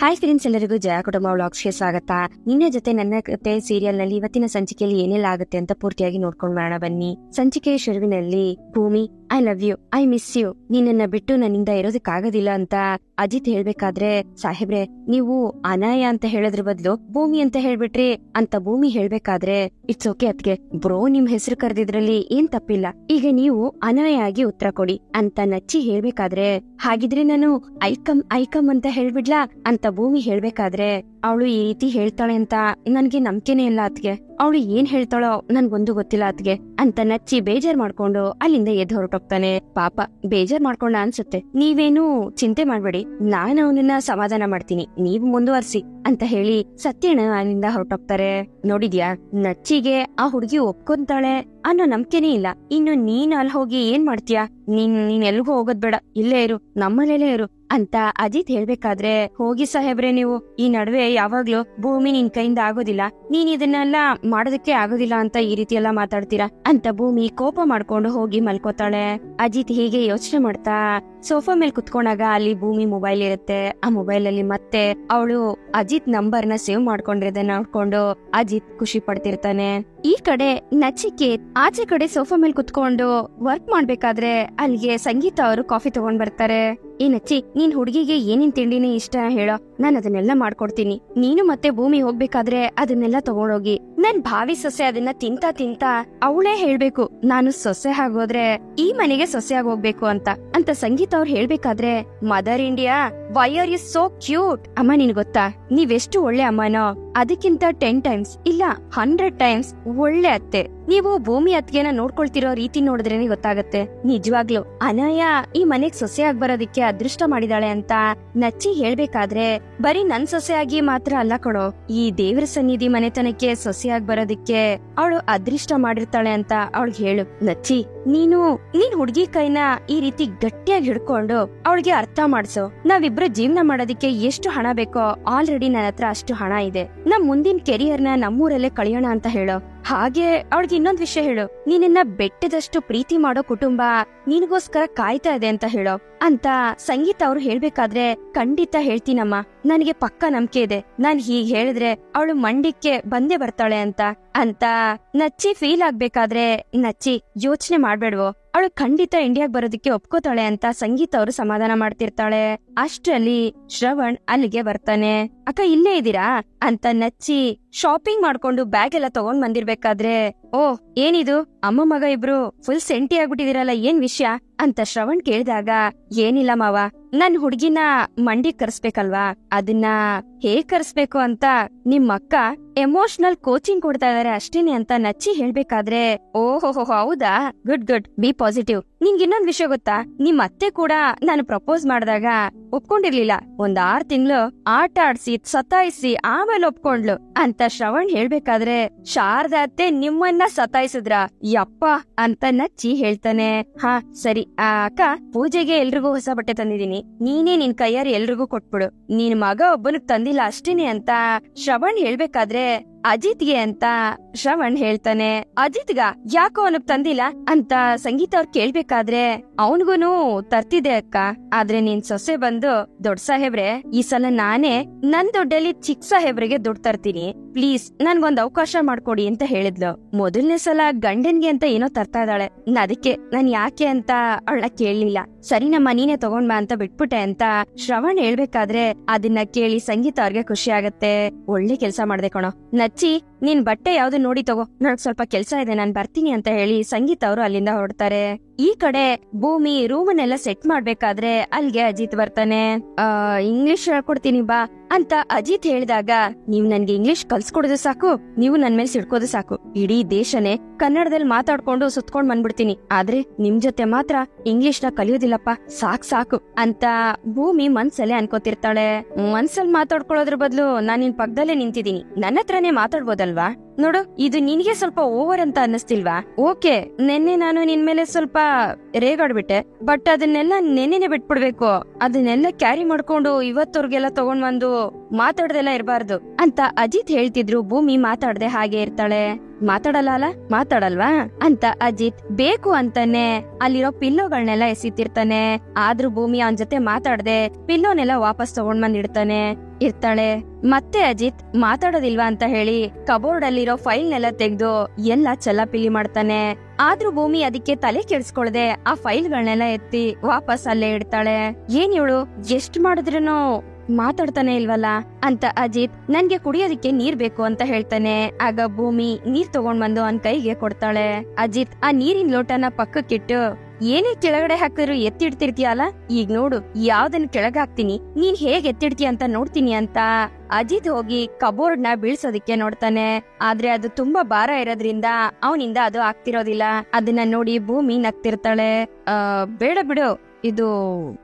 Hi friends, ಎಲ್ಲರಿಗೂ ಜಯ ಕುಟುಂಬ ವ್ಲಾಗ್ಸ್ಗೆ ಸ್ವಾಗತ. ನಿನ್ನೆ ಜೊತೆ ನನ್ನ ಕತೆ ಸೀರಿಯಲ್ ನಲ್ಲಿ ಇವತ್ತಿನ ಸಂಚಿಕೆಯಲ್ಲಿ ಏನೆಲ್ಲ ಆಗುತ್ತೆ ಅಂತ ಪೂರ್ತಿಯಾಗಿ ನೋಡ್ಕೊಂಡು ಮಾಡೋಣ ಬನ್ನಿ. ಸಂಚಿಕೆಯ ಶುರುವಿನಲ್ಲಿ Bhoomi I love you, I miss you, ನೀನನ್ನ ಬಿಟ್ಟು ನನ್ನಿಂದ ಇರೋದಕ್ಕಾಗೋದಿಲ್ಲ ಅಂತ ಅಜಿತ್ ಹೇಳ್ಬೇಕಾದ್ರೆ, ಸಾಹೇಬ್ರೆ ನೀವು ಅನಾಯ ಅಂತ ಹೇಳೋದ್ರ ಬದಲು ಭೂಮಿ ಅಂತ ಹೇಳ್ಬಿಟ್ರಿ ಅಂತ ಭೂಮಿ ಹೇಳ್ಬೇಕಾದ್ರೆ, ಇಟ್ಸ್ ಓಕೆ ಅದ್ಕೆ ಬ್ರೋ, ನಿಮ್ ಹೆಸರು ಕರೆದಿದ್ರಲ್ಲಿ ಏನ್ ತಪ್ಪಿಲ್ಲ, ಈಗ ನೀವು ಅನಾಯ ಆಗಿ ಉತ್ತರ ಕೊಡಿ ಅಂತ ನಚ್ಚಿ ಹೇಳ್ಬೇಕಾದ್ರೆ, ಹಾಗಿದ್ರೆ ನಾನು ಐಕಮ್ ಅಂತ ಹೇಳ್ಬಿಡ್ಲಾ ಅಂತ ಭೂಮಿ ಹೇಳ್ಬೇಕಾದ್ರೆ, ಅವಳು ಈ ರೀತಿ ಹೇಳ್ತಾಳೆ ಅಂತ ನನ್ಗೆ ನಂಬಿಕೆನೇ ಇಲ್ಲ ಅತ್ಗೆ, ಅವಳು ಏನ್ ಹೇಳ್ತಾಳೋ ನನ್ಗೊಂದು ಗೊತ್ತಿಲ್ಲ ಅತ್ಗೆ ಅಂತ ನಚ್ಚಿ ಬೇಜಾರ್ ಮಾಡ್ಕೊಂಡು ಅಲ್ಲಿಂದ ಎದ್ದು ಹೊರಟೋಗ್ತಾನೆ. ಪಾಪ ಬೇಜಾರ್ ಮಾಡ್ಕೊಂಡ ಅನ್ಸುತ್ತೆ. ನೀವೇನು ಚಿಂತೆ ಮಾಡ್ಬೇಡಿ, ನಾನು ಅವನನ್ನ ಸಮಾಧಾನ ಮಾಡ್ತೀನಿ, ನೀವು ಮುಂದುವರ್ಸಿ ಅಂತ ಹೇಳಿ ಸತ್ಯಣ್ಣ ಅಲ್ಲಿಂದ ಹೊರಟೋಗ್ತಾರೆ. ನೋಡಿದ್ಯಾ, ನಚ್ಚಿಗೆ ಆ ಹುಡುಗಿ ಒಪ್ಕೊಂತಾಳೆ ಅನ್ನೋ ನಂಬಿಕೆನೇ ಇಲ್ಲ. ಇನ್ನು ನೀನ್ ಅಲ್ಲಿ ಹೋಗಿ ಏನ್ ಮಾಡ್ತೀಯಾ, ನೀನ್ ಎಲ್ಗೂ ಹೋಗೋದ್ ಬೇಡ, ಇಲ್ಲೇ ಇರು, ನಮ್ಮನೇಲೇ ಇರು ಅಂತ ಅಜಿತ್ ಹೇಳ್ಬೇಕಾದ್ರೆ, ಹೋಗಿ ಸಾಹೇಬ್ರೆ ನೀವು ಈ ನಡುವೆ ಯಾವಾಗ್ಲೂ ಭೂಮಿ ನಿನ್ ಕೈಯಿಂದ ಆಗೋದಿಲ್ಲ, ನೀನ್ ಇದನ್ನೆಲ್ಲ ಮಾಡೋದಕ್ಕೆ ಆಗೋದಿಲ್ಲ ಅಂತ ಈ ರೀತಿ ಎಲ್ಲ ಮಾತಾಡ್ತೀರಾ ಅಂತ ಭೂಮಿ ಕೋಪ ಮಾಡ್ಕೊಂಡು ಹೋಗಿ ಮಲ್ಕೋತಾಳೆ. ಅಜಿತ್ ಹೀಗೆ ಯೋಚನೆ ಮಾಡ್ತಾ ಸೋಫಾ ಮೇಲೆ ಕುತ್ಕೊಂಡಾಗ ಅಲ್ಲಿ ಭೂಮಿ ಮೊಬೈಲ್ ಇರುತ್ತೆ. ಆ ಮೊಬೈಲ್ ಅಲ್ಲಿ ಮತ್ತೆ ಅವಳು ಅಜಿತ್ ನಂಬರ್ ನ ಸೇವ್ ಮಾಡ್ಕೊಂಡಿರೋದನ್ನ ನೋಡ್ಕೊಂಡು ಅಜಿತ್ ಖುಷಿ ಪಡ್ತಿರ್ತಾನೆ. ಈ ಕಡೆ ನಚಿಕೇತ್ ಆಚೆ ಕಡೆ ಸೋಫಾ ಮೇಲೆ ಕುತ್ಕೊಂಡು ವರ್ಕ್ ಮಾಡ್ಬೇಕಾದ್ರೆ ಅಲ್ಲಿಗೆ ಸಂಗೀತ ಅವರು ಕಾಫಿ ತಗೊಂಡ್ ಬರ್ತಾರೆ. ಏ ನಚ್ಚಿ, ನೀನ್ ಹುಡುಗಿಗೆ ಏನೇನ್ ತಿಂಡಿನೇ ಇಷ್ಟ ಹೇಳೋ, ನಾನ್ ಅದನ್ನೆಲ್ಲ ಮಾಡ್ಕೊಡ್ತೀನಿ. ನೀನು ಮತ್ತೆ ಭೂಮಿ ಹೋಗ್ಬೇಕಾದ್ರೆ ಅದನ್ನೆಲ್ಲ ತಗೊಂಡೋಗಿ. ನನ್ ಭಾವಿ ಸೊಸೆ ಅದನ್ನ ತಿಂತಾ ಅವಳೇ ಹೇಳ್ಬೇಕು, ನಾನು ಸೊಸೆ ಆಗೋದ್ರೆ ಈ ಮನೆಗೆ ಸೊಸೆ ಆಗಿ ಹೋಗ್ಬೇಕು ಅಂತ ಸಂಗೀತ ಅವ್ರು ಹೇಳ್ಬೇಕಾದ್ರೆ, mother India why are you so cute, ಅಮ್ಮ ನಿನ್ ಗೊತ್ತಾ ನೀವೆಷ್ಟು ಒಳ್ಳೆ ಅಮ್ಮನೋ ಅದಕ್ಕಿಂತ 10 ಟೈಮ್ಸ್ ಇಲ್ಲ 100 ಟೈಮ್ಸ್ ಒಳ್ಳೆ ಅತ್ತೆ. ನೀವು ಭೂಮಿ ಅತ್ತಿಗೆನ ನೋಡ್ಕೊಳ್ತಿರೋ ರೀತಿ ನೋಡಿದ್ರೇನೆ ಗೊತ್ತಾಗತ್ತೆ, ನಿಜವಾಗ್ಲು ಅನಾಯ ಈ ಮನೆಗ್ ಸೊಸೆ ಆಗಿ ಬರೋದಿಕ್ಕೆ ಅದೃಷ್ಟ ಮಾಡಿದಾಳೆ ಅಂತ ನಚ್ಚಿ ಹೇಳ್ಬೇಕಾದ್ರೆ, ಬರೀ ನನ್ ಸೊಸೆಯಾಗಿ ಮಾತ್ರ ಅಲ್ಲ ಕೊಡೋ, ಈ ದೇವ್ರ ಸನ್ನಿಧಿ ಮನೆತನಕ್ಕೆ ಸೊಸೆಯಾಗಿ ಬರೋದಿಕ್ಕೆ ಅವಳು ಅದೃಷ್ಟ ಮಾಡಿರ್ತಾಳೆ ಅಂತ ಅವಳಿಗೆ ಹೇಳು. ನಚ್ಚಿ, ನೀನ್ ಹುಡ್ಗಿ ಕೈನ ಈ ರೀತಿ ಗಟ್ಟಿಯಾಗಿ ಹಿಡ್ಕೊಂಡು ಅವಳಿಗೆ ಅರ್ಥ ಮಾಡ್ಸೋ, ನಾವಿಬ್ರು ಜೀವನ ಮಾಡೋದಿಕ್ಕೆ ಎಷ್ಟು ಹಣ ಬೇಕೋ ಆಲ್ರೆಡಿ ನನ್ನ ಹತ್ರ ಅಷ್ಟು ಹಣ ಇದೆ, ನಮ್ ಮುಂದಿನ ಕೆರಿಯರ್ನ ನಮ್ಮೂರಲ್ಲೇ ಕಳಿಯೋಣ ಅಂತ ಹೇಳೋ. ಹಾಗೆ ಅವಳಿಗೆ ಇನ್ನೊಂದ್ ವಿಷಯ ಹೇಳು, ನೀನನ್ನ ಬೆಟ್ಟದಷ್ಟು ಪ್ರೀತಿ ಮಾಡೋ ಕುಟುಂಬ ನಿನಗೋಸ್ಕರ ಕಾಯ್ತಾ ಇದೆ ಅಂತ ಹೇಳೋ ಅಂತ ಸಂಗೀತ ಅವ್ರು ಹೇಳ್ಬೇಕಾದ್ರೆ, ಖಂಡಿತ ಹೇಳ್ತೀನಮ್ಮ, ನನಗೆ ಪಕ್ಕ ನಂಬಿಕೆ ಇದೆ, ನಾನ್ ಹೀಗ್ ಹೇಳಿದ್ರೆ ಅವಳು ಮಂಡಿಕ್ಕೆ ಬಂದೇ ಬರ್ತಾಳೆ ಅಂತ ನಚ್ಚಿ ಫೀಲ್ ಆಗ್ಬೇಕಾದ್ರೆ, ನಚ್ಚಿ ಯೋಚನೆ ಮಾಡ್ಬೇಡ್ವೋ, ಅವಳು ಖಂಡಿತ ಇಂಡಿಯಾಗ್ ಬರೋದಕ್ಕೆ ಒಪ್ಕೋತಾಳೆ ಅಂತ ಸಂಗೀತ ಅವರು ಸಮಾಧಾನ ಮಾಡ್ತಿರ್ತಾಳೆ. ಅಷ್ಟರಲ್ಲಿ ಶ್ರವಣ್ ಅಲ್ಲಿಗೆ ಬರ್ತಾನೆ. ಅಕ್ಕ ಇಲ್ಲೇ ಇದೀರಾ ಅಂತ ನಚ್ಚಿ ಶಾಪಿಂಗ್ ಮಾಡ್ಕೊಂಡು ಬ್ಯಾಗ್ ಎಲ್ಲ ತಗೊಂಡ್ ಬಂದಿರ್ಬೇಕಾದ್ರೆ, ಓ ಏನಿದು ಅಮ್ಮ ಮಗ ಇಬ್ರು ಫುಲ್ ಸೆಂಟಿ ಆಗ್ಬಿಟ್ಟಿದಿರಲ್ಲ, ಏನ್ ವಿಷಯ ಅಂತ ಶ್ರವಣ್ ಕೇಳಿದಾಗ, ಏನಿಲ್ಲ ಮಾವ, ನನ್ ಹುಡ್ಗಿನ ಮಂಡಿ ಕರ್ಸ್ಬೇಕಲ್ವಾ, ಅದನ್ನ ಹೇಗ್ ಕರ್ಸ್ಬೇಕು ಅಂತ ನಿಮ್ ಅಕ್ಕ ಎಮೋಷನಲ್ ಕೋಚಿಂಗ್ ಕೊಡ್ತಾ ಇದಾರೆ ಅಷ್ಟೇನೆ ಅಂತ ನಚ್ಚಿ ಹೇಳ್ಬೇಕಾದ್ರೆ, ಓಹೋ ಹೌದಾ, ಗುಡ್ ಬಿ ಪಾಸಿಟಿವ್. ನಿಂಗೆ ಇನ್ನೊಂದ್ ವಿಷಯ ಗೊತ್ತಾ, ನಿಮ್ ಅತ್ತೆ ಕೂಡ ನಾನು ಪ್ರಪೋಸ್ ಮಾಡಿದಾಗ ಒಪ್ಕೊಂಡಿರ್ಲಿಲ್ಲ, 6 ತಿಂಗಳು ಆಟ ಆಡ್ಸಿ ಸತಾಯಿಸಿ ಆಮೇಲೆ ಒಪ್ಕೊಂಡ್ಲು ಅಂತ ಶ್ರವಣ್ ಹೇಳ್ಬೇಕಾದ್ರೆ, ಶಾರದಾ ಅತ್ತೆ ನಿಮ್ಮನ್ನ ಸತಾಯಿಸಿದ್ರ ಯಪ್ಪ ಅಂತ ನಚ್ಚಿ ಹೇಳ್ತಾನೆ. ಹಾ ಸರಿ ಅಕ್ಕ, ಪೂಜೆಗೆ ಎಲ್ರಿಗೂ ಹೊಸ ಬಟ್ಟೆ ತಂದಿದೀನಿ, ನೀನೇ ನಿನ್ ಕೈಯಾರಿ ಎಲ್ರಿಗೂ ಕೊಟ್ಬಿಡು, ನಿನ್ ಮಗ ಒಬ್ಬನಿಗೆ ತಂದಿಲ್ಲ ಅಷ್ಟೇನೆ ಅಂತ ಶ್ರವಣ್ ಹೇಳ್ಬೇಕಾದ್ರೆ, ಅಜಿತ್ಗೆ ಅಂತ ಶ್ರವಣ್ ಹೇಳ್ತಾನೆ. ಅಜಿತ್ಗ ಯಾಕೋ ಅವನಗ್ ತಂದಿಲ್ಲ ಅಂತ ಸಂಗೀತ ಅವ್ರು ಕೇಳ್ಬೇಕಾದ್ರೆ, ಅವನ್ಗೂನು ತರ್ತಿದೆ ಅಕ್ಕ, ಆದ್ರೆ ನಿನ್ ಸೊಸೆ ಬಂದು, ದೊಡ್ಡ ಸಾಹೇಬ್ರೆ ಈ ಸಲ ನಾನೇ ನನ್ ದುಡ್ಡಲ್ಲಿ ಚಿಕ್ಕ ಸಾಹೇಬ್ರಿಗೆ ದುಡ್ಡು ತರ್ತೀನಿ, ಪ್ಲೀಸ್ ನನ್ಗೊಂದ್ ಅವಕಾಶ ಮಾಡ್ಕೊಡಿ ಅಂತ ಹೇಳಿದ್ಲು. ಮೊದಲನೇ ಸಲ ಗಂಡನ್ಗೆ ಅಂತ ಏನೋ ತರ್ತಾ ಇದ್ದಾಳೆ, ಅದಕ್ಕೆ ನಾನ್ ಯಾಕೆ ಅಂತ ಅವಳನ್ನ ಕೇಳಲಿಲ್ಲ, ಸರಿನಮ್ಮ ನೀನೇ ತಗೊಂಡ್ ಬಾ ಅಂತ ಬಿಟ್ಬಿಟ್ಟೆ ಅಂತ ಶ್ರವಣ್ ಹೇಳ್ಬೇಕಾದ್ರೆ, ಅದನ್ನ ಕೇಳಿ ಸಂಗೀತ ಅವ್ರಿಗೆ ಖುಷಿ ಆಗತ್ತೆ. ಒಳ್ಳೆ ಕೆಲ್ಸ ಮಾಡ್ದೆ ಕಣೋ ನಚ್ಚಿ, ನೀನ್ ಬಟ್ಟೆ ಯಾವ್ದು ನೋಡಿ ತಗೋ, ನನಗ್ ಸ್ವಲ್ಪ ಕೆಲ್ಸ ಇದೆ, ನಾನ್ ಬರ್ತೀನಿ ಅಂತ ಹೇಳಿ ಸಂಗೀತ ಅವರು ಅಲ್ಲಿಂದ ಹೊರಡ್ತಾರೆ. ಈ ಕಡೆ ಭೂಮಿ ರೂಮನ್ನೆಲ್ಲ ಸೆಟ್ ಮಾಡ್ಬೇಕಾದ್ರೆ ಅಲ್ಲಿಗೆ ಅಜಿತ್ ಬರ್ತಾನೆ. ಇಂಗ್ಲಿಷ್ ಹೇಳ್ಕೊಡ್ತೀನಿ ಬಾ ಅಂತ ಅಜಿತ್ ಹೇಳಿದಾಗ, ನೀವ್ ನನ್ಗೆ ಇಂಗ್ಲಿಷ್ ಕಲ್ಸ್ಕೊಡೋದು ಸಾಕು, ನೀವು ನನ್ ಮೇಲೆ ಸಿಡ್ಕೋದು ಸಾಕು, ಇಡೀ ದೇಶನೇ ಕನ್ನಡದಲ್ಲಿ ಮಾತಾಡ್ಕೊಂಡು ಸುತ್ಕೊಂಡ್ ಬಂದ್ಬಿಡ್ತೀನಿ, ಆದ್ರೆ ನಿಮ್ ಜೊತೆ ಮಾತ್ರ ಇಂಗ್ಲಿಷ್ ನ ಕಲಿಯೋದಿಲ್ಲಪ್ಪ, ಸಾಕು ಅಂತ ಭೂಮಿ ಮನ್ಸಲ್ಲೇ ಅನ್ಕೋತಿರ್ತಾಳೆ. ಮನ್ಸಲ್ಲಿ ಮಾತಾಡ್ಕೊಳ್ಳೋದ್ರ ಬದಲು ನಾನ್ ನಿನ್ ಪಕ್ಕದಲ್ಲೇ ನಿಂತಿದ್ದೀನಿ, ನನ್ನ ಹತ್ರನೇ ಮಾತಾಡ್ಬೋದಲ್ವಾ, ನೋಡು ಇದು ನಿನ್ಗೆ ಸ್ವಲ್ಪ ಓವರ್ ಅಂತ ಅನ್ನಿಸ್ತಿಲ್ವಾ? ಓಕೆ, ನೆನ್ನೆ ನಾನು ನಿನ್ ಮೇಲೆ ಸ್ವಲ್ಪ ರೇಗಾಡ್ಬಿಟ್ಟೆ, ಬಟ್ ಅದನ್ನೆಲ್ಲ ನೆನ್ನೆನೆ ಬಿಟ್ಬಿಡ್ಬೇಕು, ಅದನ್ನೆಲ್ಲ ಕ್ಯಾರಿ ಮಾಡ್ಕೊಂಡು ಇವತ್ತವ್ರಿಗೆಲ್ಲ ತಗೊಂಡ್ ಬಂದು ಮಾತಾಡ್ದೆಲ್ಲ ಇರಬಾರ್ದು ಅಂತ ಅಜಿತ್ ಹೇಳ್ತಿದ್ರು. ಭೂಮಿ ಮಾತಾಡ್ದೆ ಹಾಗೆ ಇರ್ತಾಳೆ. ಮಾತಾಡಲ್ಲ ಮಾತಾಡಲ್ವಾ ಅಂತ ಅಜಿತ್ ಬೇಕು ಅಂತಾನೆ ಅಲ್ಲಿರೋ ಪಿಲ್ಲೋಗಳನ್ನೆಲ್ಲ ಎಸಿತಿರ್ತಾನೆ. ಆದ್ರೂ ಭೂಮಿ ಅವನ್ ಜೊತೆ ಮಾತಾಡದೆ ಪಿಲ್ಲೋನೆಲ್ಲ ವಾಪಸ್ ತಗೊಂಡ್ ಬಂದಿಡ್ತಾನೆ ಇರ್ತಾಳೆ. ಮತ್ತೆ ಅಜಿತ್ ಮಾತಾಡೋದಿಲ್ವಾ ಅಂತ ಹೇಳಿ ಕಬೋರ್ಡ್ ಅಲ್ಲಿರೋ ಫೈಲ್ನೆಲ್ಲ ತೆಗ್ದು ಎಲ್ಲ ಚಲ್ಲಾಪಿಲ್ಲಿ ಮಾಡ್ತಾನೆ. ಆದ್ರೂ ಭೂಮಿ ಅದಕ್ಕೆ ತಲೆ ಕೆಡ್ಸ್ಕೊಳ್ದೆ ಆ ಫೈಲ್ಗಳನ್ನೆಲ್ಲ ಎತ್ತಿ ವಾಪಸ್ ಅಲ್ಲೇ ಇಡ್ತಾಳೆ. ಏನ್ ಇವಳು ಎಷ್ಟ್ ಮಾಡಿದ್ರೂನು ಮಾತಾಡ್ತಾನೆ ಇಲ್ವಲ್ಲ ಅಂತ ಅಜಿತ್ ನನ್ಗೆ ಕುಡಿಯೋದಿಕ್ಕೆ ನೀರ್ ಬೇಕು ಅಂತ ಹೇಳ್ತಾನೆ. ಆಗ ಭೂಮಿ ನೀರ್ ತಗೊಂಡ್ ಬಂದು ಅವನ್ ಕೈಗೆ ಕೊಡ್ತಾಳೆ. ಅಜಿತ್ ಆ ನೀರಿನ ಲೋಟನ ಪಕ್ಕಕ್ಕಿಟ್ಟು ಏನೇ ಕೆಳಗಡೆ ಹಾಕಿದ್ರು ಎತ್ತಿಡ್ತಿರ್ತೀಯಲ್ಲ, ಈಗ ನೋಡು ಯಾವ್ದನ್ ಕೆಳಗ ಹಾಕ್ತೀನಿ, ನೀನ್ ಹೇಗ್ ಎತ್ತಿಡ್ತೀಯ ಅಂತ ನೋಡ್ತೀನಿ ಅಂತ ಅಜಿತ್ ಹೋಗಿ ಕಬೋರ್ಡ್ ನ ಬೀಳ್ಸೋದಿಕ್ಕೆ ನೋಡ್ತಾನೆ. ಆದ್ರೆ ಅದು ತುಂಬಾ ಭಾರ ಇರೋದ್ರಿಂದ ಅವನಿಂದ ಅದು ಆಗ್ತಿರೋದಿಲ್ಲ. ಅದನ್ನ ನೋಡಿ ಭೂಮಿ ನಗ್ತಿರ್ತಾಳೆ. ಬೇಡ ಬಿಡು, ಇದು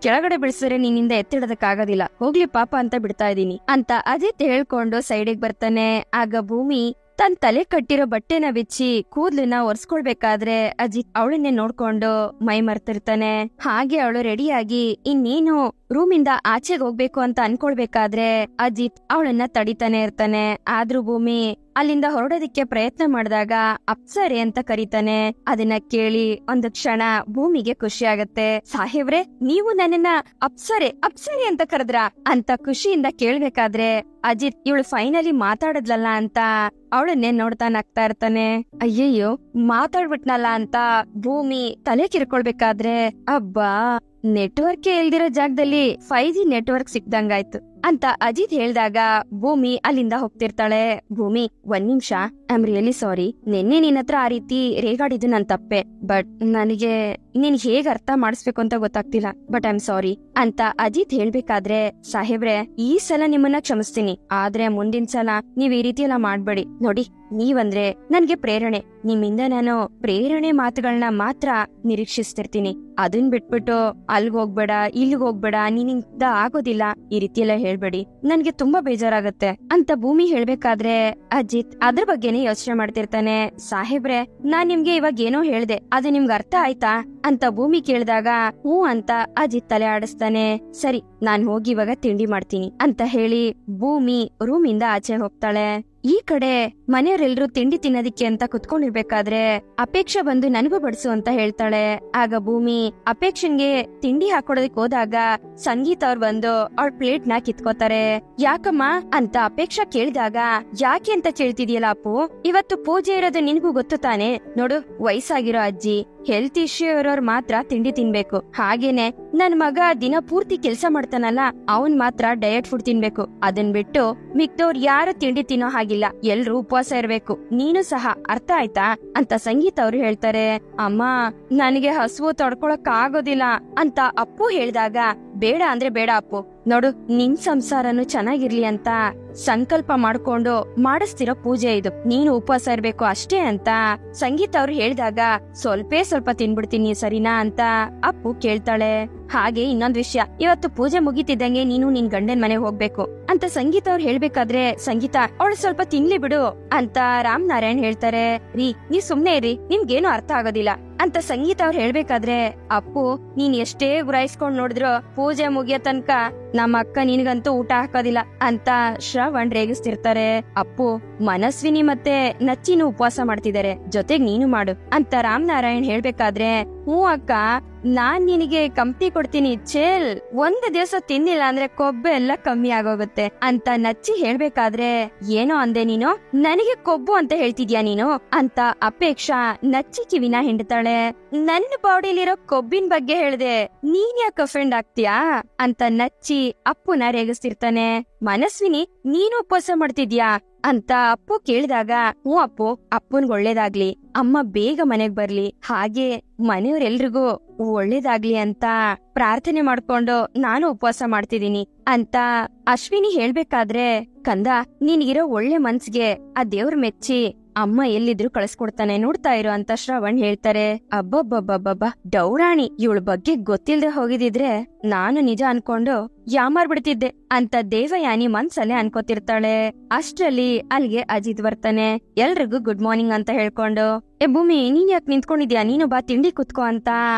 ಕೆಳಗಡೆ ಬಿಡಿಸಿದ್ರೆ ನಿನ್ನಿಂದ ಎತ್ತಿಡೋದಕ್ಕಾಗೋದಿಲ್ಲ, ಹೋಗ್ಲಿ ಪಾಪ ಅಂತ ಬಿಡ್ತಾ ಇದೀನಿ ಅಂತ ಅಜಿತ್ ಹೇಳ್ಕೊಂಡು ಸೈಡಿಗೆ ಬರ್ತಾನೆ. ಆಗ ಭೂಮಿ ತನ್ ತಲೆ ಕಟ್ಟಿರೋ ಬಟ್ಟೆನ ಬಿಚ್ಚಿ ಕೂದ್ಲನ್ನ ಒರೆಸ್ಕೊಳ್ಬೇಕಾದ್ರೆ ಅಜಿತ್ ಅವಳನ್ನೇ ನೋಡ್ಕೊಂಡು ಮೈ ಮರ್ತಿರ್ತಾನೆ. ಹಾಗೆ ಅವಳು ರೆಡಿಯಾಗಿ ಇನ್ನೇನು ರೂಮಿಂದ ಆಚೆಗೆ ಹೋಗ್ಬೇಕು ಅಂತ ಅನ್ಕೊಳ್ಬೇಕಾದ್ರೆ ಅಜಿತ್ ಅವಳನ್ನ ತಡಿತಾನೆ ಇರ್ತಾನೆ. ಆದ್ರೂ ಭೂಮಿ ಅಲ್ಲಿಂದ ಹೊರಡೋದಿಕ್ಕೆ ಪ್ರಯತ್ನ ಮಾಡಿದಾಗ ಅಪ್ಸರೆ ಅಂತ ಕರೀತಾನೆ. ಅದನ್ನ ಕೇಳಿ ಒಂದು ಕ್ಷಣ ಭೂಮಿಗೆ ಖುಷಿ ಆಗತ್ತೆ. ಸಾಹೇಬ್ರೆ, ನೀವು ನನ್ನನ್ನ ಅಪ್ಸರೆ ಅಪ್ಸರೆ ಅಂತ ಕರೆದ್ರ ಅಂತ ಖುಷಿಯಿಂದ ಕೇಳ್ಬೇಕಾದ್ರೆ ಅಜಿತ್ ಇವಳು ಫೈನಲಿ ಮಾತಾಡದ್ಲಲ್ಲ ಅಂತ ಅವಳನ್ನೇ ನೋಡ್ತಾ ನಗ್ತಾ ಇರ್ತಾನೆ. ಅಯ್ಯಯ್ಯೋ ಮಾತಾಡ್ಬಿಟ್ನಲ್ಲ ಅಂತ ಭೂಮಿ ತಲೆ ಕಿರ್ಕೊಳ್ಬೇಕಾದ್ರೆ ಅಬ್ಬಾ ನೆಟ್ವರ್ಕ್ ಇಲ್ದಿರೋ ಜಾಗದಲ್ಲಿ 5G ನೆಟ್ವರ್ಕ್ ಸಿಕ್ದಂಗಾಯ್ತು ಅಂತ ಅಜಿತ್ ಹೇಳ್ದಾಗ ಭೂಮಿ ಅಲ್ಲಿಂದ ಹೋಗ್ತಿರ್ತಾಳೆ. ಭೂಮಿ, 1 ನಿಮಿಷ, ಐ ಆಮ್ ರಿಯಲಿ ಸಾರಿ. ನಿನ್ನೆ ನಿನ್ನತ್ರ ಆ ರೀತಿ ರೇಗಾಡಿದ್ದು ನನ್ ತಪ್ಪೆ. ಬಟ್ ನನಗೆ ನೀನ್ ಹೇಗ್ ಅರ್ಥ ಮಾಡಿಸ್ಬೇಕು ಅಂತ ಗೊತ್ತಾಗ್ತಿಲ್ಲ. ಬಟ್ ಐ ಆಮ್ ಸಾರಿ ಅಂತ ಅಜಿತ್ ಹೇಳ್ಬೇಕಾದ್ರೆ, ಸಾಹೇಬ್ರೆ ಈ ಸಲ ನಿಮ್ಮನ್ನ ಕ್ಷಮಿಸ್ತೀನಿ, ಆದ್ರೆ ಮುಂದಿನ ಸಲ ನೀವ್ ಈ ರೀತಿ ಎಲ್ಲ ಮಾಡ್ಬೇಡಿ. ನೋಡಿ, ನೀವಂದ್ರೆ ನನ್ಗೆ ಪ್ರೇರಣೆ. ನಿಮ್ಮಿಂದ ನಾನು ಪ್ರೇರಣೆ ಮಾತುಗಳನ್ನ ಮಾತ್ರ ನಿರೀಕ್ಷಿಸ್ತಿರ್ತೀನಿ. ಅದನ್ ಬಿಟ್ಬಿಟ್ಟು ಅಲ್ಗ್ ಹೋಗ್ಬೇಡ, ಇಲ್ಗ್ ಹೋಗ್ಬೇಡ, ನಿನ್ನಿಂದ ಆಗೋದಿಲ್ಲ, ಈ ರೀತಿ ಎಲ್ಲ ಹೇಳ್ಬೇಡಿ, ನನ್ಗೆ ತುಂಬಾ ಬೇಜಾರಾಗತ್ತೆ ಅಂತ ಭೂಮಿ ಹೇಳ್ಬೇಕಾದ್ರೆ ಅಜಿತ್ ಅದ್ರ ಬಗ್ಗೆನೇ ಯೋಚನೆ ಮಾಡ್ತಿರ್ತಾನೆ. ಸಾಹೇಬ್ರೆ, ನಾನ್ ನಿಮ್ಗೆ ಇವಾಗ ಏನೋ ಹೇಳ್ದೆ, ಅದು ನಿಮ್ಗೆ ಅರ್ಥ ಆಯ್ತಾ ಅಂತ ಭೂಮಿ ಕೇಳಿದಾಗ ಹೂ ಅಂತ ಅಜಿತ್ ತಲೆ ಆಡಿಸ್ತಾನೆ. ಸರಿ, ನಾನ್ ಹೋಗಿ ಇವಾಗ ತಿಂಡಿ ಮಾಡ್ತೀನಿ ಅಂತ ಹೇಳಿ ಭೂಮಿ ರೂಮಿಂದ ಆಚೆ ಹೋಗ್ತಾಳೆ. ಈ ಕಡೆ ಮನೆಯವರೆಲ್ರು ತಿಂಡಿ ತಿನ್ನೋದಿಕ್ಕೆ ಅಂತ ಕುತ್ಕೊಂಡಿರ್ಬೇಕಾದ್ರೆ ಅಪೇಕ್ಷಾ ಬಂದು ನನಗೂ ಬಡಿಸು ಅಂತ ಹೇಳ್ತಾಳೆ. ಆಗ ಭೂಮಿ ಅಪೇಕ್ಷನ್ಗೆ ತಿಂಡಿ ಹಾಕೊಡೋದಕ್ ಹೋದಾಗ ಸಂಗೀತ ಅವ್ರು ಬಂದು ಅವ್ರ ಪ್ಲೇಟ್ ನ ಕಿತ್ಕೋತಾರೆ. ಯಾಕಮ್ಮ ಅಂತ ಅಪೇಕ್ಷಾ ಕೇಳಿದಾಗ, ಯಾಕೆ ಅಂತ ಕೇಳ್ತಿದ್ಯಲ್ಲ ಅಪ್ಪು, ಇವತ್ತು ಪೂಜೆ ಇರೋದು ನಿನ್ಗೂ ಗೊತ್ತು ತಾನೆ. ನೋಡು, ವಯಸ್ಸಾಗಿರೋ ಅಜ್ಜಿ, ಹೆಲ್ತ್ ಇಶ್ಯೂ ಇರೋರ್ ಮಾತ್ರ ತಿಂಡಿ ತಿನ್ಬೇಕು. ಹಾಗೇನೆ ನನ್ ಮಗ ದಿನ ಪೂರ್ತಿ ಕೆಲ್ಸ ಮಾಡ್ತಾನಲ್ಲ, ಅವನ್ ಮಾತ್ರ ಡಯಟ್ ಫುಡ್ ತಿನ್ಬೇಕು. ಅದನ್ ಬಿಟ್ಟು ಮಿಕ್ದವ್ರು ಯಾರು ತಿಂಡಿ ತಿನ್ನೋ ಹಾಗಿಲ್ಲ, ಎಲ್ರು ಉಪವಾಸ ಇರ್ಬೇಕು. ನೀನು ಸಹ, ಅರ್ಥ ಆಯ್ತಾ ಅಂತ ಸಂಗೀತ ಅವ್ರು ಹೇಳ್ತಾರೆ. ಅಮ್ಮ, ನನಗೆ ಹಸುವು ತಡ್ಕೊಳಕ್ ಆಗೋದಿಲ್ಲ ಅಂತ ಅಪ್ಪು ಹೇಳಿದಾಗ, ಬೇಡ ಅಂದ್ರೆ ಬೇಡ ಅಪ್ಪು, ನೋಡು ನಿನ್ ಸಂಸಾರನು ಚೆನ್ನಾಗಿರ್ಲಿ ಅಂತ ಸಂಕಲ್ಪ ಮಾಡ್ಕೊಂಡು ಮಾಡಿಸ್ತಿರೋ ಪೂಜೆ ಇದು, ನೀನು ಉಪವಾಸ ಇರ್ಬೇಕು ಅಷ್ಟೇ ಅಂತ ಸಂಗೀತ ಅವ್ರು ಹೇಳಿದಾಗ, ಸ್ವಲ್ಪ ತಿನ್ಬಿಡ್ತೀನಿ ಸರಿನಾ ಅಂತ ಅಪ್ಪು ಕೇಳ್ತಾಳೆ. ಹಾಗೆ ಇನ್ನೊಂದ್ ವಿಷಯ, ಇವತ್ತು ಪೂಜೆ ಮುಗಿತಿದ್ದಂಗೆ ನೀನು ನಿನ್ ಗಂಡನ್ ಮನೆಗೆ ಹೋಗ್ಬೇಕು ಅಂತ ಸಂಗೀತ ಅವ್ರು ಹೇಳ್ಬೇಕಾದ್ರೆ, ಸಂಗೀತ ಅವಳು ಸ್ವಲ್ಪ ತಿನ್ಲಿ ಬಿಡು ಅಂತ ರಾಮ್ ನಾರಾಯಣ್ ಹೇಳ್ತಾರೆ. ರೀ, ನೀವ್ ಸುಮ್ನೆ ಇರಿ, ನಿಮ್ಗೇನು ಅರ್ಥ ಆಗೋದಿಲ್ಲ ಅಂತ ಸಂಗೀತ ಅವ್ರು ಹೇಳ್ಬೇಕಾದ್ರೆ, ಅಪ್ಪು ನೀನ್ ಎಷ್ಟೇ ಗುರಾಯಿಸ್ಕೊಂಡ್ ನೋಡಿದ್ರು ಪೂಜೆ ಮುಗಿಯೋ ತನಕ ನಮ್ಮ ಅಕ್ಕ ನಿನ್ಗಂತೂ ಊಟ ಹಾಕೋದಿಲ್ಲ ಅಂತ ಶ್ರವಣ್ ರೇಗಿಸ್ತಿರ್ತಾರೆ. ಅಪ್ಪು, ಮನಸ್ವಿನಿ ಮತ್ತೆ ನಚ್ಚಿನೂ ಉಪವಾಸ ಮಾಡ್ತಿದ್ದಾರೆ, ಜೊತೆಗ್ ನೀನು ಮಾಡು ಅಂತ ರಾಮ್ ನಾರಾಯಣ್ ಹೇಳ್ಬೇಕಾದ್ರೆ, ಹ್ಞೂ ಅಕ್ಕ, ನಾನ್ ನಿನಗೆ ಕಂಪ್ನಿ ಕೊಡ್ತೀನಿ, ಚೇಲ್, 1 ದಿವಸ ತಿನ್ನಿಲ್ಲ ಅಂದ್ರೆ ಕೊಬ್ಬು ಎಲ್ಲ ಕಮ್ಮಿ ಆಗೋಗುತ್ತೆ ಅಂತ ನಚ್ಚಿ ಹೇಳ್ಬೇಕಾದ್ರೆ, ಏನೋ ಅಂದೆ ನೀನು, ನನಗೆ ಕೊಬ್ಬು ಅಂತ ಹೇಳ್ತಿದ್ಯಾ ನೀನು ಅಂತ ಅಪೇಕ್ಷಾ ನಚ್ಚಿ ಕಿವಿನ ಹಿಂಡ್ತಾಳೆ. ನನ್ನ ಬಾಡಿಲಿರೋ ಕೊಬ್ಬಿನ ಬಗ್ಗೆ ಹೇಳ್ದೆ, ನೀನ್ ಯಾಕೆ ಅಫೆಂಡ್ ಆಗ್ತೀಯಾ ಅಂತ ನಚ್ಚಿ ಅಪ್ಪುನ ರೇಗಿಸ್ತಿರ್ತಾನೆ. ಮನಸ್ವಿನಿ, ನೀನು ಉಪವಾಸ ಮಾಡ್ತಿದ್ಯಾ ಅಂತ ಅಪ್ಪು ಕೇಳಿದಾಗ, ಹ್ಞೂ ಅಪ್ಪು, ಅಪ್ಪನ್ಗ್ ಒಳ್ಳೇದಾಗ್ಲಿ, ಅಮ್ಮ ಬೇಗ ಮನೆಗ್ ಬರ್ಲಿ, ಹಾಗೆ ಮನೆಯವ್ರೆಲ್ರಿಗೂ ಒಳ್ಳೇದಾಗ್ಲಿ ಅಂತ ಪ್ರಾರ್ಥನೆ ಮಾಡ್ಕೊಂಡು ನಾನು ಉಪವಾಸ ಮಾಡ್ತಿದೀನಿ ಅಂತ ಅಶ್ವಿನಿ ಹೇಳ್ಬೇಕಾದ್ರೆ, ಕಂದ, ನಿನ್ಗಿರೋ ಒಳ್ಳೆ ಮನ್ಸ್ಗೆ ಆ ದೇವ್ರ ಮೆಚ್ಚಿ ಅಮ್ಮ ಎಲ್ಲಿದ್ರು ಕಳಿಸ್ಕೊಡ್ತಾನೆ, ನೋಡ್ತಾ ಇರೋ ಅಂತ ಶ್ರವಣ್ ಹೇಳ್ತಾರೆ. ಅಬ್ಬಬ್ಬಬ್ಬಬ್ಬ, ಡೌರಾಣಿ, ಇವಳ ಬಗ್ಗೆ ಗೊತ್ತಿಲ್ದೆ ಹೋಗಿದಿದ್ರೆ ನಾನು ನಿಜ ಅನ್ಕೊಂಡು ಯಾಮಾರ್ಬಿಡ್ತಿದ್ದೆ ಅಂತ ದೇವಯಾನಿ ಮನ್ಸಲ್ಲೇ ಅನ್ಕೋತಿರ್ತಾಳೆ. ಅಷ್ಟ್ರಲ್ಲಿ ಅಲ್ಲಿಗೆ ಅಜಿತ್ ಬರ್ತಾನೆ. ಎಲ್ರಿಗೂ ಗುಡ್ ಮಾರ್ನಿಂಗ್ ಅಂತ ಹೇಳ್ಕೊಂಡು, ಏ ಭೂಮಿ, ನೀನ್ ಯಾಕೆ ನಿಂತ್ಕೊಂಡಿದ್ಯಾ, ನೀನು ಬಾ ತಿಂಡಿ ಕುತ್ಕೋ ಅಂತ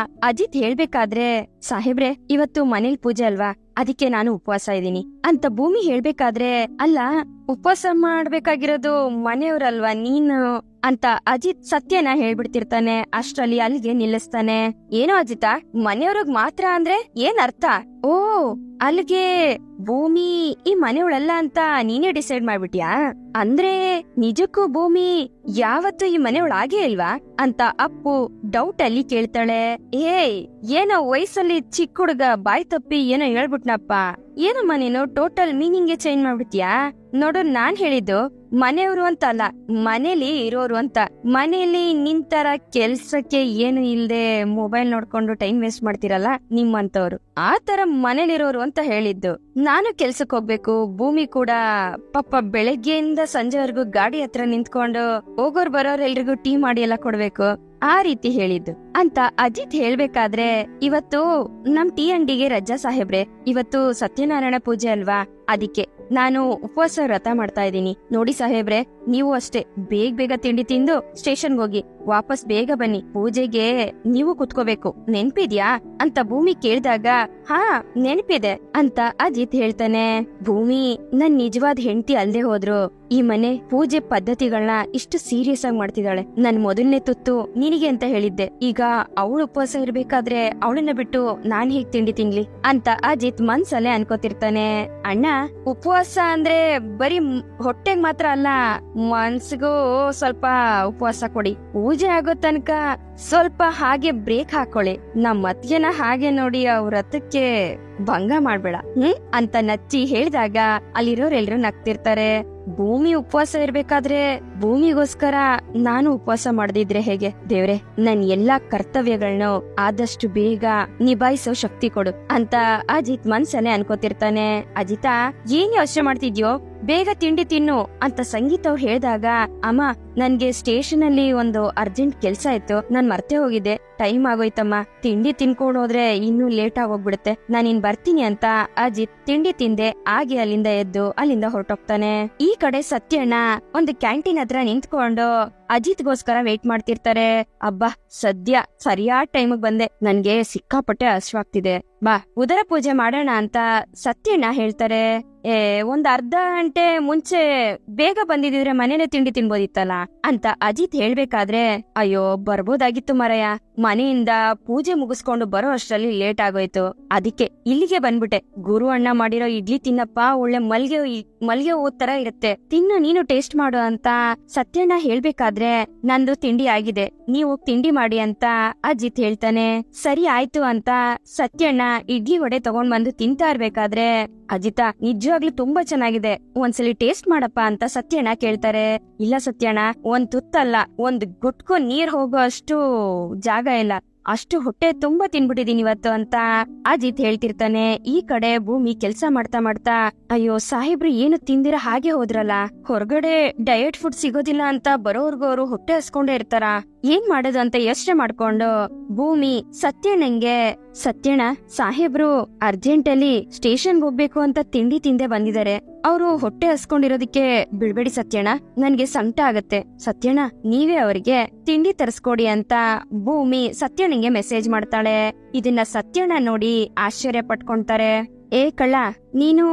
ಅಜಿತ್ ಹೇಳ್ಬೇಕಾದ್ರೆ, ಸಾಹೇಬ್ರೆ ಇವತ್ತು ಮನೇಲಿ ಪೂಜೆ ಅಲ್ವಾ, ಅದಕ್ಕೆ ನಾನು ಉಪವಾಸ ಇದೀನಿ ಅಂತ ಭೂಮಿ ಹೇಳ್ಬೇಕಾದ್ರೆ, ಅಲ್ಲ ಉಪವಾಸ ಮಾಡ್ಬೇಕಾಗಿರೋದು ಮನೆಯವ್ರಲ್ವಾ ನೀನು ಅಂತ ಅಜಿತ್ ಸತ್ಯನ ಹೇಳ್ಬಿಡ್ತಿರ್ತಾನೆ. ಅಷ್ಟ್ರಲ್ಲಿ ಅಲ್ಲಿಗೆ ನಿಲ್ಲಿಸ್ತಾನೆ. ಏನೋ ಅಜಿತ, ಮನೆಯವ್ರಿಗ್ ಮಾತ್ರ ಅಂದ್ರೆ ಏನ್ ಅರ್ಥ? ಓ, ಅಲ್ಲಿಗೆ ಭೂಮಿ ಈ ಮನೆಯವಳಲ್ಲ ಅಂತ ನೀನೇ ಡಿಸೈಡ್ ಮಾಡ್ಬಿಟ್ಯಾ? ಅಂದ್ರೆ ನಿಜಕ್ಕೂ ಭೂಮಿ ಯಾವತ್ತೂ ಈ ಮನೆಯವಳಾಗೇ ಇಲ್ವಾ ಅಂತ ಅಪ್ಪು ಡೌಟ್ ಅಲ್ಲಿ ಕೇಳ್ತಾಳೆ. ಏಯ್, ಏನೋ ವಯಸ್ಸಲ್ಲಿ ಚಿಕ್ಕ ಹುಡುಗ ಬಾಯ್ ತಪ್ಪಿ ಏನೋ ಹೇಳ್ಬಿಟ್ನಪ್ಪ. ಏನಮ್ಮ ನೀನು ಟೋಟಲ್ ಮೀನಿಂಗ್ ಚೇಂಜ್ ಮಾಡ್ಬಿಡ್ತೀಯಾ? ನೋಡು, ನಾನ್ ಹೇಳಿದ್ದು ಮನೆಯವರು ಅಂತ ಅಲ್ಲ, ಮನೇಲಿ ಇರೋರು ಅಂತ. ಮನೇಲಿ ನಿಂತರ ಕೆಲ್ಸಕ್ಕೆ ಏನು ಇಲ್ದೆ ಮೊಬೈಲ್ ನೋಡ್ಕೊಂಡು ಟೈಮ್ ವೇಸ್ಟ್ ಮಾಡ್ತಿರಲ್ಲ ನಿಮ್ಮಂತವ್ರು, ಆ ತರ ಮನೇಲಿರೋರು ಅಂತ ಹೇಳಿದ್ದು. ನಾನು ಕೆಲ್ಸಕ್ ಹೋಗ್ಬೇಕು, ಭೂಮಿ ಕೂಡ ಪಾಪ ಬೆಳಗ್ಗೆಯಿಂದ ಸಂಜೆವರೆಗೂ ಗಾಡಿ ಹತ್ರ ನಿಂತ್ಕೊಂಡು ಹೋಗೋರ್ ಬರೋರ್ ಎಲ್ರಿಗೂ ಟೀ ಮಾಡಿ ಎಲ್ಲ ಕೊಡ್ಬೇಕು, ಆ ರೀತಿ ಹೇಳಿದ್ದು ಅಂತ ಅಜಿತ್ ಹೇಳ್ಬೇಕಾದ್ರೆ, ಇವತ್ತು ನಮ್ ಟೀ ಅಂಗಡಿಗೆ ರಜಾ ಸಾಹೇಬ್ರೆ, ಇವತ್ತು ಸತ್ಯನಾರಾಯಣ ಪೂಜೆ ಅಲ್ವಾ, ಅದಕ್ಕೆ ನಾನು ಉಪವಾಸ ವ್ರತ ಮಾಡ್ತಾ ಇದ್ದೀನಿ. ನೋಡಿ ಸಾಹೇಬ್ರೆ, ನೀವು ಅಷ್ಟೇ ಬೇಗ ಬೇಗ ತಿಂಡಿ ತಿಂದು ಸ್ಟೇಷನ್ಗೆ ಹೋಗಿ ವಾಪಸ್ ಬೇಗ ಬನ್ನಿ, ಪೂಜೆಗೆ ನೀವು ಕುತ್ಕೋಬೇಕು, ನೆನ್ಪಿದ್ಯಾ ಅಂತ ಭೂಮಿ ಕೇಳ್ದಾಗ, ಹಾ ನೆನ್ಪಿದೆ ಅಂತ ಅಜಿತ್ ಹೇಳ್ತಾನೆ. ಭೂಮಿ ನನ್ ನಿಜವಾದ ಹೆಂಡತಿ ಅಲ್ದೆ ಹೋದ್ರು ಈ ಮನೆ ಪೂಜೆ ಪದ್ಧತಿಗಳನ್ನ ಇಷ್ಟು ಸೀರಿಯಸ್ ಆಗಿ ಮಾಡ್ತಿದ್ದಾಳೆ. ನನ್ ಮೊದಲನೇ ತುತ್ತು ನಿನಗೆ ಅಂತ ಹೇಳಿದ್ದೆ, ಈಗ ಅವಳು ಉಪವಾಸ ಇರ್ಬೇಕಾದ್ರೆ ಅವಳನ್ನ ಬಿಟ್ಟು ನಾನ್ ಹೇಗ್ ತಿಂಡಿ ತಿನ್ಲಿ ಅಂತ ಅಜಿತ್ ಮನ್ಸಲ್ಲೇ ಅನ್ಕೋತಿರ್ತಾನೆ. ಅಣ್ಣ, ಉಪವಾಸ ಅಂದ್ರೆ ಬರೀ ಹೊಟ್ಟೆಗ್ ಮಾತ್ರ ಅಲ್ಲ, ಮನ್ಸಿಗೂ ಸ್ವಲ್ಪ ಉಪವಾಸ ಕೊಡಿ. ಪೂಜೆ ಆಗೋ ತನಕ ಸ್ವಲ್ಪ ಹಾಗೆ ಬ್ರೇಕ್ ಹಾಕೊಳ್ಳಿ. ನಮ್ ಮತ್ಗೆನ ಹಾಗೆ ನೋಡಿ ಅವ್ರ ರಥಕ್ಕೆ ಭಂಗ ಮಾಡ್ಬೇಡ ಅಂತ ನಚ್ಚಿ ಹೇಳಿದಾಗ ಅಲ್ಲಿರೋರೆಲ್ರು ನಗ್ತಿರ್ತಾರೆ. ಭೂಮಿ ಉಪವಾಸ ಇರ್ಬೇಕಾದ್ರೆ ಭೂಮಿಗೋಸ್ಕರ ನಾನು ಉಪವಾಸ ಮಾಡದಿದ್ರೆ ಹೇಗೆ? ದೇವ್ರೆ, ನನ್ ಎಲ್ಲಾ ಕರ್ತವ್ಯಗಳನ್ನ ಆದಷ್ಟು ಬೇಗ ನಿಭಾಯಿಸೋ ಶಕ್ತಿ ಕೊಡು ಅಂತ ಅಜಿತ್ ಮನ್ಸಲ್ಲೇ ಅನ್ಕೋತಿರ್ತಾನೆ. ಅಜಿತ, ಏನ್ ಯೋಚನೆ ಮಾಡ್ತಿದ್ಯೋ, ಬೇಗ ತಿಂಡಿ ತಿನ್ನು ಅಂತ ಸಂಗೀತ ಅವ್ರು ಹೇಳ್ದಾಗ, ಅಮ್ಮ ನನ್ಗೆ ಸ್ಟೇಷನ್ ಅಲ್ಲಿ ಒಂದು ಅರ್ಜೆಂಟ್ ಕೆಲ್ಸ ಇತ್ತು, ನಾನ್ ಮರ್ತೆ ಹೋಗಿದ್ದೆ, ಟೈಮ್ ಆಗೋಯ್ತಮ್ಮ, ತಿಂಡಿ ತಿನ್ಕೊಂಡು ಹೋದ್ರೆ ಇನ್ನೂ ಲೇಟ್ ಆಗೋಗ್ಬಿಡುತ್ತೆ, ನಾನಿನ್ ಬರ್ತೀನಿ ಅಂತ ಅಜಿತ್ ತಿಂಡಿ ತಿಂದೆ ಹಾಗೆ ಅಲ್ಲಿಂದ ಎದ್ದು ಅಲ್ಲಿಂದ ಹೊರಟೋಗ್ತಾನೆ. ಈ ಕಡೆ ಸತ್ಯಣ್ಣ ಒಂದು ಕ್ಯಾಂಟೀನ್ ಹತ್ರ ನಿಂತ್ಕೊಂಡು ಅಜಿತ್ಗೋಸ್ಕರ ವೇಟ್ ಮಾಡ್ತಿರ್ತಾರೆ. ಅಬ್ಬಾ, ಸದ್ಯ ಸರಿಯಾದ ಟೈಮಿಗೆ ಬಂದೆ, ನನ್ಗೆ ಸಿಕ್ಕಾಪಟ್ಟೆ ಹಸಿವಾಗ್ತಿದೆ, ಬಾ ಉದರ ಪೂಜೆ ಮಾಡೋಣ ಅಂತ ಸತ್ಯಣ್ಣ ಹೇಳ್ತಾರೆ. ಒಂದ್ ಅರ್ಧ ಗಂಟೆ ಮುಂಚೆ ಬೇಗ ಬಂದಿದ್ರೆ ಮನೇಲೆ ತಿಂಡಿ ತಿನ್ಬೋದಿತ್ತಲ್ಲ ಅಂತ ಅಜಿತ್ ಹೇಳ್ಬೇಕಾದ್ರೆ, ಅಯ್ಯೋ ಬರ್ಬೋದಾಗಿತ್ತು ಮರಯ್ಯ, ಮನೆಯಿಂದ ಪೂಜೆ ಮುಗಿಸ್ಕೊಂಡು ಬರೋ ಅಷ್ಟರಲ್ಲಿ ಲೇಟ್ ಆಗೋಯ್ತು, ಅದಕ್ಕೆ ಇಲ್ಲಿಗೆ ಬಂದ್ಬಿಟ್ಟೆ. ಗುರು ಅಣ್ಣ ಮಾಡಿರೋ ಇಡ್ಲಿ ತಿನ್ನಪ್ಪ, ಒಳ್ಳೆ ಮಲ್ಗೆ ಹೂ ತರ ಇರುತ್ತೆ, ತಿನ್ನು ನೀನು ಟೇಸ್ಟ್ ಮಾಡು ಅಂತ ಸತ್ಯಣ್ಣ ಹೇಳ್ಬೇಕಾದ್ರೆ, ನಂದು ತಿಂಡಿ ಆಗಿದೆ, ನೀವು ತಿಂಡಿ ಮಾಡಿ ಅಂತ ಅಜಿತ್ ಹೇಳ್ತಾನೆ. ಸರಿ ಆಯ್ತು ಅಂತ ಸತ್ಯಣ್ಣ ಇಡ್ಲಿ ವಡೆ ತಗೊಂಡ್ ಬಂದು ತಿಂತಾ ಇರ್ಬೇಕಾದ್ರೆ, ಅಜಿತ ನಿಜವಾಗ್ಲೂ ತುಂಬಾ ಚೆನ್ನಾಗಿದೆ, ಒಂದ್ಸಲಿ ಟೇಸ್ಟ್ ಮಾಡಪ್ಪ ಅಂತ ಸತ್ಯಣ್ಣ ಕೇಳ್ತಾರೆ. ಇಲ್ಲ ಸತ್ಯಣ್ಣ, ಒಂದ್ ತುತ್ತಲ್ಲ, ಒಂದ್ ಗುಟ್ಕು ನೀರ್ ಹೋಗೋ ಅಷ್ಟು ಜಾಗ ಇಲ್ಲ, ಅಷ್ಟು ಹೊಟ್ಟೆ ತುಂಬಾ ತಿನ್ಬಿಟ್ಟಿದೀನಿ ಇವತ್ತು ಅಂತ ಅಜಿತ್ ಹೇಳ್ತಿರ್ತಾನೆ. ಈ ಕಡೆ ಭೂಮಿ ಕೆಲ್ಸ ಮಾಡ್ತಾ ಮಾಡ್ತಾ, ಅಯ್ಯೋ ಸಾಹೇಬ್ರು ಏನು ತಿಂದಿರ ಹಾಗೆ ಹೋದ್ರಲ್ಲ, ಹೊರಗಡೆ ಡಯಟ್ ಫುಡ್ ಸಿಗೋದಿಲ್ಲ ಅಂತ ಬರೋರ್ಗೋರು ಹೊಟ್ಟೆ ಹಸ್ಕೊಂಡೇ ಇರ್ತಾರ, ಏನ್ ಮಾಡೋದು ಅಂತ ಯೋಚನೆ ಮಾಡ್ಕೊಂಡು ಭೂಮಿ ಸತ್ಯಣ್ಣಂಗೆ, ಸತ್ಯಣ್ಣ ಸಾಹೇಬ್ರು ಅರ್ಜೆಂಟ್ ಅಲ್ಲಿ ಸ್ಟೇಷನ್ ಹೋಗ್ಬೇಕು ಅಂತ ತಿಂಡಿ ತಿಂದೆ ಬಂದಿದ್ದಾರೆ, ಅವರು ಹೊಟ್ಟೆ ಹಸ್ಕೊಂಡಿರೋದಕ್ಕೆ ಬಿಡ್ಬೇಡಿ ಸತ್ಯಣ್ಣ, ನನ್ಗೆ ಸಂಕಟ ಆಗತ್ತೆ, ಸತ್ಯಣ್ಣ ನೀವೇ ಅವರಿಗೆ ತಿಂಡಿ ತರಿಸ್ಕೊಡಿ ಅಂತ ಭೂಮಿ ಸತ್ಯಣ್ಣಂಗೆ ಮೆಸೇಜ್ ಮಾಡ್ತಾಳೆ. ಇದನ್ನ ಸತ್ಯಣ್ಣ ನೋಡಿ ಆಶ್ಚರ್ಯ ಪಟ್ಕೊಂತಾರೆ. ಏ ಕಳ್ಳ, ನೀನು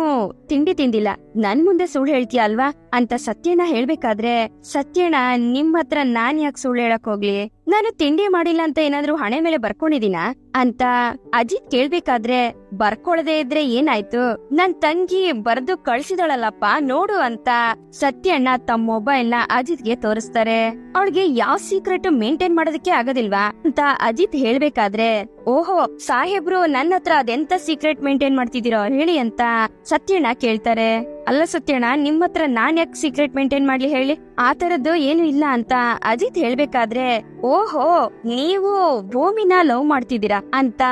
ತಿಂಡಿ ತಿಂದಿಲ್ಲ, ನನ್ ಮುಂದೆ ಸುಳ್ಳು ಹೇಳ್ತೀಯ ಅಲ್ವಾ ಅಂತ ಸತ್ಯಣ್ಣ ಹೇಳ್ಬೇಕಾದ್ರೆ, ಸತ್ಯಣ್ಣ ನಿಮ್ ಹತ್ರ ನಾನ್ ಯಾಕೆ ಸುಳ್ಳು ಹೇಳಕ್ ಹೋಗ್ಲಿ, ನಾನು ತಿಂಡಿ ಮಾಡಿಲ್ಲ ಅಂತ ಏನಾದ್ರೂ ಹಣೆ ಮೇಲೆ ಬರ್ಕೊಂಡಿದೀನ ಅಂತ ಅಜಿತ್ ಕೇಳ್ಬೇಕಾದ್ರೆ, ಬರ್ಕೊಳದೆ ಇದ್ರೆ ಏನಾಯ್ತು, ನನ್ ತಂಗಿ ಬರ್ದು ಕಳ್ಸಿದಳಲ್ಲಪ್ಪ ನೋಡು ಅಂತ ಸತ್ಯಣ್ಣ ತಮ್ಮ ಮೊಬೈಲ್ ನ ಅಜಿತ್ಗೆ ತೋರಿಸ್ತಾರೆ. ಅವಳಿಗೆ ಯಾವ ಸೀಕ್ರೆಟ್ ಮೇಂಟೈನ್ ಮಾಡೋದಕ್ಕೆ ಆಗೋದಿಲ್ವಾ ಅಂತ ಅಜಿತ್ ಹೇಳ್ಬೇಕಾದ್ರೆ, ಓಹೋ ಸಾಹೇಬ್ರು ನನ್ನ ಹತ್ರ ಅದೆಂತ ಸೀಕ್ರೆಟ್ ಮೇಂಟೈನ್ ಮಾಡ್ತಿದ್ದೀರೋ ಹೇಳಿ ಅಂತ ಸತ್ಯಣ್ಣ ಕೇಳ್ತಾರೆ. ಅಲ್ಲ ಸತ್ಯಣ್ಣ, ನಿಮ್ ಹತ್ರ ನಾನ್ ಯಾಕೆ ಸೀಕ್ರೆಟ್ ಮೇಂಟೈನ್ ಮಾಡ್ಲಿ ಹೇಳಿ, ಆ ತರದ್ದು ಏನು ಇಲ್ಲ ಅಂತ ಅಜಿತ್ ಹೇಳ್ಬೇಕಾದ್ರೆ, ಓಹೋ ನೀವು ಭೂಮಿನ ಲವ್ ಮಾಡ್ತಿದ್ದೀರಾ ಅಂತ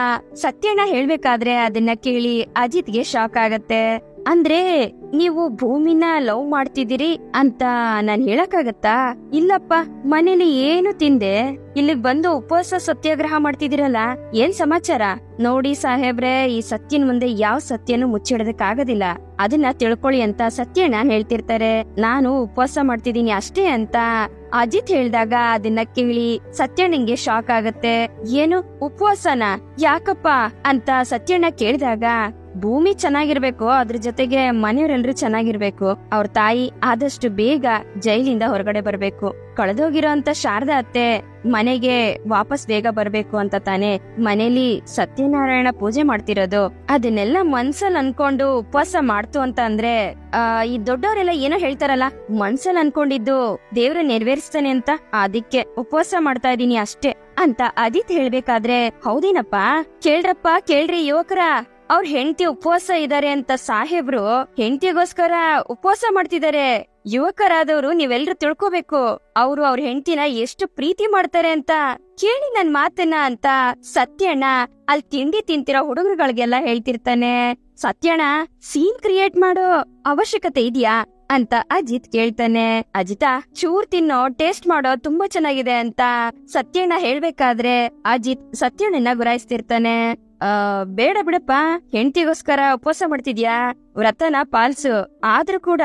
ಸತ್ಯಣ್ಣ ಹೇಳ್ಬೇಕಾದ್ರೆ ಅದನ್ನ ಕೇಳಿ ಅಜಿತ್ಗೆ ಶಾಕ್ ಆಗತ್ತೆ. ಅಂದ್ರೆ ನೀವು ಭೂಮಿನ ಲವ್ ಮಾಡ್ತಿದ್ದೀರಿ ಅಂತ ನಾನ್ ಹೇಳಕ್ಕಾಗತ್ತಾ? ಇಲ್ಲಪ್ಪ, ಮನೇಲಿ ಏನು ತಿಂದೆ ಇಲ್ಲಿಗ್ ಬಂದು ಉಪವಾಸ ಸತ್ಯಾಗ್ರಹ ಮಾಡ್ತಿದ್ದೀರಲ್ಲ, ಏನ್ ಸಮಾಚಾರ? ನೋಡಿ ಸಾಹೇಬ್ರೆ, ಈ ಸತ್ಯನ್ ಮುಂದೆ ಯಾವ ಸತ್ಯನು ಮುಚ್ಚಿಡೋದಕ್ ಆಗೋದಿಲ್ಲ, ಅದನ್ನ ತಿಳ್ಕೊಳ್ಳಿ ಅಂತ ಸತ್ಯಣ್ಣ ಹೇಳ್ತಿರ್ತಾರೆ. ನಾನು ಉಪವಾಸ ಮಾಡ್ತಿದೀನಿ ಅಷ್ಟೇ ಅಂತ ಅಜಿತ್ ಹೇಳ್ದಾಗ ಅದನ್ನ ಕೇಳಿ ಸತ್ಯಣ್ಣಂಗೆ ಶಾಕ್ ಆಗತ್ತೆ. ಏನು ಉಪವಾಸನ? ಯಾಕಪ್ಪ ಅಂತ ಸತ್ಯಣ್ಣ ಕೇಳಿದಾಗ, ಭೂಮಿ ಚೆನ್ನಾಗಿರ್ಬೇಕು, ಅದ್ರ ಜೊತೆಗೆ ಮನೆಯವರೆಲ್ಲರೂ ಚೆನ್ನಾಗಿರ್ಬೇಕು. ಅವ್ರ ತಾಯಿ ಆದಷ್ಟು ಬೇಗ ಜೈಲಿಂದ ಹೊರಗಡೆ ಬರ್ಬೇಕು. ಕಳೆದೋಗಿರೋಂತ ಶಾರದಾ ಅತ್ತೆ ಮನೆಗೆ ವಾಪಸ್ ಬೇಗ ಬರ್ಬೇಕು ಅಂತ ತಾನೆ ಮನೇಲಿ ಸತ್ಯನಾರಾಯಣ ಪೂಜೆ ಮಾಡ್ತಿರೋದು. ಅದನ್ನೆಲ್ಲ ಮನ್ಸಲ್ಲಿ ಅನ್ಕೊಂಡು ಉಪವಾಸ ಮಾಡ್ತು ಅಂತ ಅಂದ್ರೆ ಈ ದೊಡ್ಡವರೆಲ್ಲ ಏನೋ ಹೇಳ್ತಾರಲ್ಲ, ಮನ್ಸಲ್ಲಿ ಅನ್ಕೊಂಡಿದ್ದು ದೇವ್ರ ನೆರವೇರಿಸ್ತಾನೆ ಅಂತ, ಅದಕ್ಕೆ ಉಪವಾಸ ಮಾಡ್ತಾ ಇದೀನಿ ಅಷ್ಟೇ ಅಂತ ಅದಿತ್ ಹೇಳ್ಬೇಕಾದ್ರೆ, ಹೌದೇನಪ್ಪ, ಕೇಳ್ರಿ ಯುವಕರ, ಅವ್ರ ಹೆಂಡತಿ ಉಪವಾಸ ಇದಾರೆ ಅಂತ ಸಾಹೇಬ್ರು ಹೆಂಡತಿಗೋಸ್ಕರ ಉಪವಾಸ ಮಾಡ್ತಿದ್ದಾರೆ. ಯುವಕರಾದವ್ರು ನೀವೆಲ್ರು ತಿಳ್ಕೋಬೇಕು, ಅವ್ರು ಅವ್ರ ಹೆಂಡತಿನ ಎಷ್ಟು ಪ್ರೀತಿ ಮಾಡ್ತಾರೆ ಅಂತ. ಕೇಳಿ ನನ್ ಮಾತನ್ನ ಅಂತ ಸತ್ಯಣ್ಣ ಅಲ್ಲಿ ತಿಂಡಿ ತಿಂತಿರೋ ಹುಡುಗರುಗಳಿಗೆಲ್ಲ ಹೇಳ್ತಿರ್ತಾನೆ. ಸತ್ಯಣ್ಣ, ಸೀನ್ ಕ್ರಿಯೇಟ್ ಮಾಡೋ ಅವಶ್ಯಕತೆ ಇದೆಯಾ ಅಂತ ಅಜಿತ್ ಕೇಳ್ತಾನೆ. ಅಜಿತಾ, ಚೂರ್ ತಿನ್ನೋ, ಟೇಸ್ಟ್ ಮಾಡೋ, ತುಂಬಾ ಚೆನ್ನಾಗಿದೆ ಅಂತ ಸತ್ಯಣ್ಣ ಹೇಳ್ಬೇಕಾದ್ರೆ ಅಜಿತ್ ಸತ್ಯಣ್ಣನ ಗುರಾಯಿಸ್ತಿರ್ತಾನೆ. ಬೇಡ ಬಿಡಪ್ಪ, ಹೆಂಡತಿಗೋಸ್ಕರ ಉಪವಾಸ ಮಾಡ್ತಿದ್ಯಾ, ವ್ರತನ ಪಾಲ್ಸು. ಆದ್ರೂ ಕೂಡ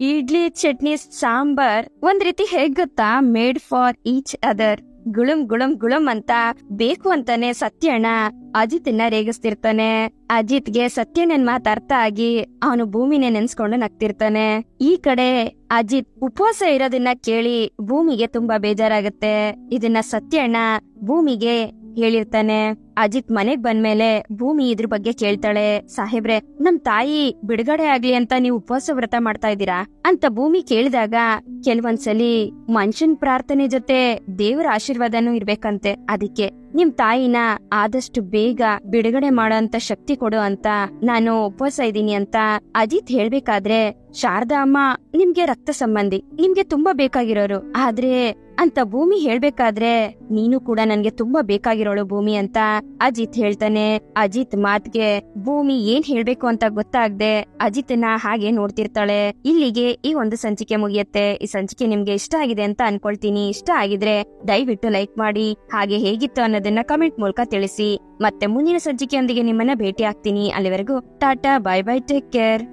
ಇಡ್ಲಿ, ಚಟ್ನಿ, ಸಾಂಬಾರ್ ಒಂದ್ ರೀತಿ ಹೇಗ್ ಗೊತ್ತಾ, ಮೇಡ್ ಫಾರ್ ಈಚ್ ಅದರ್. ಗುಳುಂ ಅಂತ ಬೇಕು ಅಂತಾನೆ ಸತ್ಯಣ್ಣ ಅಜಿತ್ನ ರೇಗಿಸ್ತಿರ್ತಾನೆ. ಅಜಿತ್ಗೆ ಸತ್ಯಣ್ಣನ್ ಮಾತು ಅರ್ಥ ಆಗಿ ಅವನು ಭೂಮಿನೇ ನೆನ್ಸ್ಕೊಂಡು ನಗ್ತಿರ್ತಾನೆ. ಈ ಕಡೆ ಅಜಿತ್ ಉಪವಾಸ ಇರೋದನ್ನ ಕೇಳಿ ಭೂಮಿಗೆ ತುಂಬಾ ಬೇಜಾರಾಗತ್ತೆ. ಇದನ್ನ ಸತ್ಯಣ್ಣ ಭೂಮಿಗೆ ಹೇಳಿರ್ತಾನೆ. ಅಜಿತ್ ಮನೆಗ್ ಬಂದ್ಮೇಲೆ ಭೂಮಿ ಇದ್ರ ಬಗ್ಗೆ ಕೇಳ್ತಾಳೆ. ಸಾಹೇಬ್ರೆ, ನಮ್ ತಾಯಿ ಬಿಡುಗಡೆ ಆಗ್ಲಿ ಅಂತ ನೀವು ಉಪವಾಸ ವ್ರತ ಮಾಡ್ತಾ ಇದ್ದೀರಾ ಅಂತ ಭೂಮಿ ಕೇಳಿದಾಗ, ಕೆಲವೊಂದ್ಸಲಿ ಮನುಷ್ಯನ್ ಪ್ರಾರ್ಥನೆ ಜೊತೆ ದೇವರ ಆಶೀರ್ವಾದನೂ ಇರ್ಬೇಕಂತೆ. ಅದಕ್ಕೆ ನಿಮ್ ತಾಯಿನ ಆದಷ್ಟು ಬೇಗ ಬಿಡುಗಡೆ ಮಾಡೋಂತ ಶಕ್ತಿ ಕೊಡು ಅಂತ ನಾನು ಉಪವಾಸ ಇದ್ದೀನಿ ಅಂತ ಅಜಿತ್ ಹೇಳ್ಬೇಕಾದ್ರೆ, ಶಾರದಾ ಅಮ್ಮ ನಿಮ್ಗೆ ರಕ್ತ ಸಂಬಂಧಿ, ನಿಮ್ಗೆ ತುಂಬಾ ಬೇಕಾಗಿರೋರು. ಆದ್ರೆ ಅಂತ ಭೂಮಿ ಹೇಳ್ಬೇಕಾದ್ರೆ, ನೀನು ಕೂಡ ನನ್ಗೆ ತುಂಬಾ ಬೇಕಾಗಿರೋಳು ಭೂಮಿ ಅಂತ ಅಜಿತ್ ಹೇಳ್ತಾನೆ. ಅಜಿತ್ ಮಾತ್ಗೆ ಭೂಮಿ ಏನ್ ಹೇಳ್ಬೇಕು ಅಂತ ಗೊತ್ತಾಗ್ದೆ ಅಜಿತ್ನ ಹಾಗೆ ನೋಡ್ತಿರ್ತಾಳೆ. ಇಲ್ಲಿಗೆ ಈ ಒಂದು ಸಂಚಿಕೆ ಮುಗಿಯತ್ತೆ. ಈ ಸಂಚಿಕೆ ನಿಮ್ಗೆ ಇಷ್ಟ ಆಗಿದೆ ಅಂತ ಅನ್ಕೊಳ್ತೀನಿ. ಇಷ್ಟ ಆಗಿದ್ರೆ ದಯವಿಟ್ಟು ಲೈಕ್ ಮಾಡಿ, ಹಾಗೆ ಹೇಗಿತ್ತು ಅನ್ನೋದನ್ನ ಕಮೆಂಟ್ ಮೂಲಕ ತಿಳಿಸಿ. ಮತ್ತೆ ಮುಂದಿನ ಸಂಚಿಕೆಯೊಂದಿಗೆ ನಿಮ್ಮನ್ನ ಭೇಟಿ ಆಗ್ತೀನಿ. ಅಲ್ಲಿವರೆಗೂ Tata, bye bye, take care.